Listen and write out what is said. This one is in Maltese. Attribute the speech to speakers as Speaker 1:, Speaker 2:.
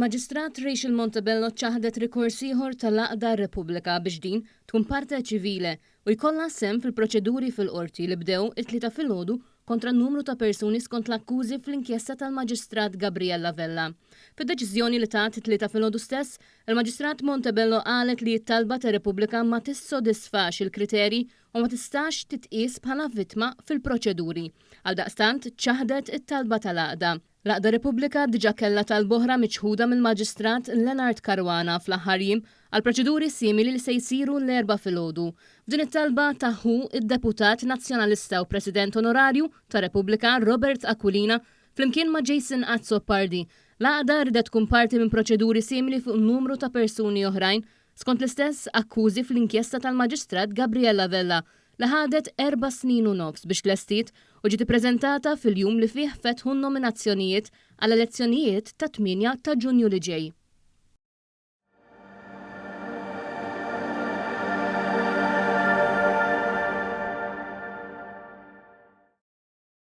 Speaker 1: Il-Maġistrat Rachel Montebello ċaħdet rikors ieħor tal-Għaqda Repubblika biex din tkun parte ċivile u jkollha sehem fil-proċeduri fil-qorti li bdew it-tlieta filgħodu kontra n-numru ta' persuni skont l-akkużi fl-inkjesta tal-Maġistrat Gabriella Vella. Fid-deċiżjoni li tat it-tlieta filgħodu stess, il-Maġistrat Montebello qalet li t-talba tar-Repubblika ma tissodisfax il-kriterji u ma tistax titqies bħala vittma fil-proċeduri. Għaldaqstant ċaħdet it-talba tal-Għaqda. L-Għaqda Repubblika diġà kellha talboħra miċħuda mill-Maġistrat Leonard Caruana fl-aħħar jiem għal proċeduri simili li se jsiru l-erba' filgħodu. F'din it-talba taħu id-Deputat Nazzjonalista u President Onorarju ta' Repubblika Robert Aquilina flimkien ma' Jason Azzopardi. L-Għaqda ridet tkun parti minn proċeduri simili fuq numru ta' persuni oħrajn skont l-istess akkużi fl-inkjesta tal-Maġistrat Gabriella Vella li ħadet 4 snin u nofs biex tlestit u ġiet ippreżentata fil-jum li fih fetħu nominazzjonijiet għall elezzjonijiet ta' 8 ta' Ġunju li ġej.